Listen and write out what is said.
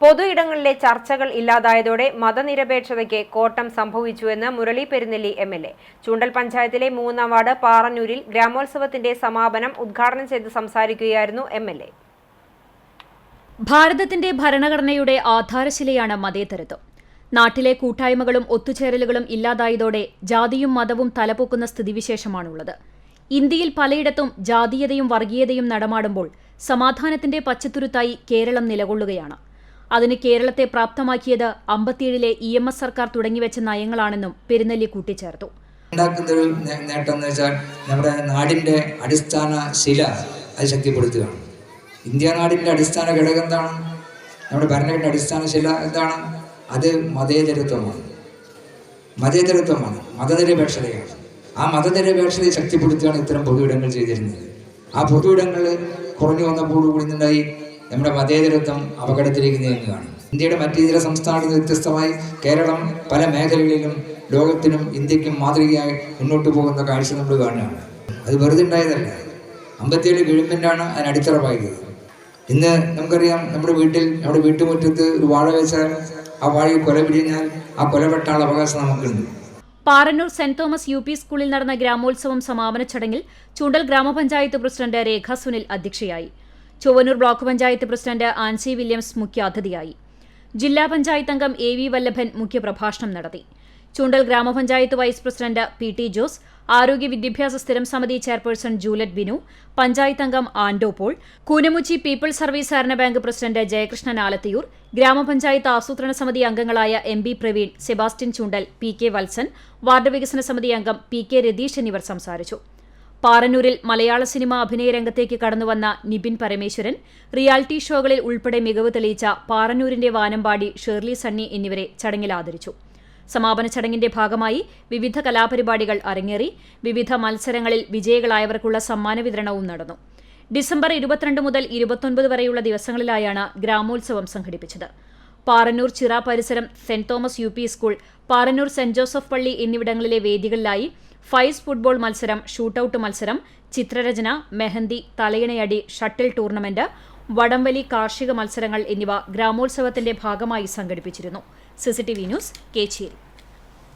പൊതു ഇടങ്ങളിലെ ചർച്ചകൾ ഇല്ലാതായതോടെ മതനിരപേക്ഷതയ്ക്ക് കോട്ടം സംഭവിച്ചുവെന്ന് മുരളി പെരുന്നെല്ലി എം.എൽ.എ. ചൂണ്ടൽ പഞ്ചായത്തിലെ 3-ാം വാർഡ് പാറന്നൂരിൽ ഗ്രാമോത്സവത്തിന്റെ സമാപനം ഉദ്ഘാടനം ചെയ്ത് സംസാരിക്കുകയായിരുന്നു എം.എൽ.എ. ഭാരതത്തിന്റെ ഭരണഘടനയുടെ ആധാരശിലയാണ് മതേതരത്വം. നാട്ടിലെ കൂട്ടായ്മകളും ഒത്തുചേരലുകളും ഇല്ലാതായതോടെ ജാതിയും മതവും തലപൊക്കുന്ന സ്ഥിതിവിശേഷമാണുള്ളത്. ഇന്ത്യയിൽ പലയിടത്തും ജാതീയതയും വർഗീയതയും നടമാടുമ്പോൾ സമാധാനത്തിന്റെ പച്ചത്തുരുത്തായി കേരളം നിലകൊള്ളുകയാണ്. അതിന് കേരളത്തെ പ്രാപ്തമാക്കിയത് 57-ലെ EMS സർക്കാർ തുടങ്ങിവെച്ച നയങ്ങളാണെന്നും പെരുന്നെല്ലി കൂട്ടിച്ചേർത്തു. ഉണ്ടാക്കുന്നൊരു നേട്ടം എന്ന് വെച്ചാൽ നമ്മുടെ നാടിന്റെ അടിസ്ഥാന ശില അത് ശക്തിപ്പെടുത്തുകയാണ്. ഇന്ത്യ നാടിന്റെ അടിസ്ഥാന ഘടകം എന്താണ്? നമ്മുടെ ഭരണഘടന അടിസ്ഥാന ശില എന്താണ്? അത് മതേതരത്വമാണ്, മതനിരപേക്ഷതയാണ്. ആ മതനിരപേക്ഷതയെ ശക്തിപ്പെടുത്തുകയാണ് ഇത്തരം പൊതു ഇടങ്ങൾ ചെയ്തിരുന്നത്. ആ പൊതു ഇടങ്ങൾ കുറഞ്ഞു വന്നപ്പോഴുകൂടി നിന്നുണ്ടായി നമ്മുടെ മതേതരത്വം അപകടത്തിലേക്ക് നീങ്ങുകയാണ്. ഇന്ത്യയുടെ മറ്റു ചില സംസ്ഥാനങ്ങളിൽ നിന്ന് വ്യത്യസ്തമായി കേരളം പല മേഖലകളിലും ലോകത്തിനും ഇന്ത്യക്കും മാതൃകയായി മുന്നോട്ട് പോകുന്ന കാഴ്ച നമ്മൾ കാണുകയാണ്. അത് വെറുതെ ഉണ്ടായതല്ല. 57 ഗവൺമെന്റാണ് അതിന് അടിത്തറ പാകിയത്. ഇന്ന് നമുക്കറിയാം, നമ്മുടെ വീട്ടുമുറ്റത്ത് ഒരു വാഴ വെച്ചാൽ ആ വാഴയിൽ കൊല പിടിഞ്ഞാൽ ആ കൊല വെട്ടാനുള്ള അവകാശം നമുക്കുണ്ട്. പാറന്നൂർ സെന്റ് തോമസ് UP സ്കൂളിൽ നടന്ന ഗ്രാമോത്സവം സമാപന ചടങ്ങിൽ ചൂണ്ടൽ ഗ്രാമപഞ്ചായത്ത് പ്രസിഡന്റ് രേഖ സുനിൽ അധ്യക്ഷയായി. Chowwannur block panchayat president Ancy Williams മുഖ്യാതിഥിയായി. ജില്ലാ പഞ്ചായത്ത് അംഗം AV വല്ലഭൻ മുഖ്യപ്രഭാഷണം നടത്തി. ചൂണ്ടൽ ഗ്രാമപഞ്ചായത്ത് വൈസ് പ്രസിഡന്റ് PT ജോസ്, ആരോഗ്യ വിദ്യാഭ്യാസ സ്ഥിരം സമിതി ചെയർപേഴ്സൺ ജൂലറ്റ് ബിനു, പഞ്ചായത്ത് അംഗം ആൻഡോ പോൾ, കൂനമുച്ചി പീപ്പിൾസ് സർവീസ് സഹകരണ ബാങ്ക് പ്രസിഡന്റ് ജയകൃഷ്ണൻ ആലത്തിയൂർ, ഗ്രാമപഞ്ചായത്ത് ആസൂത്രണ സമിതി അംഗങ്ങളായ MB പ്രവീൺ, സെബാസ്റ്റ്യൻ ചൂണ്ടൽ, PK വത്സൻ, വാർഡ് വികസന സമിതി അംഗം PK രതീഷ് എന്നിവർ സംസാരിച്ചു. പാറന്നൂരിൽ മലയാള സിനിമ അഭിനയ രംഗത്തേക്ക് കടന്നുവന്ന നിബിൻ പരമേശ്വരൻ, റിയാലിറ്റി ഷോകളിൽ ഉൾപ്പെടെ മികവ് തെളിയിച്ച പാറന്നൂരിന്റെ വാനമ്പാടി ഷേർലി സണ്ണി എന്നിവരെ ചടങ്ങിൽ ആദരിച്ചു. സമാപന ചടങ്ങിന്റെ ഭാഗമായി വിവിധ കലാപരിപാടികൾ അരങ്ങേറി. വിവിധ മത്സരങ്ങളിൽ വിജയികളായവർക്കുള്ള സമ്മാന വിതരണവും നടന്നു. ഡിസംബർ 22 മുതൽ 29 വരെയുള്ള ദിവസങ്ങളിലായാണ് ഗ്രാമോത്സവം സംഘടിപ്പിച്ചത്. പാറന്നൂർ ചിറ പരിസരം saint Thomas UP school, Parannur saint Joseph പള്ളി എന്നിവിടങ്ങളിലെ വേദികളിലായി ഫൈസ് ഫുട്ബോൾ മത്സരം, ഷൂട്ടൌട്ട് മത്സരം, ചിത്രരചന, മെഹന്തി, തലയിണയടി, ഷട്ടിൽ ടൂർണമെന്റ്, വടംവലി, കാർഷിക മത്സരങ്ങൾ എന്നിവ ഗ്രാമോത്സവത്തിന്റെ ഭാഗമായി സംഘടിപ്പിച്ചിരുന്നു. CCTV news, Kecheri.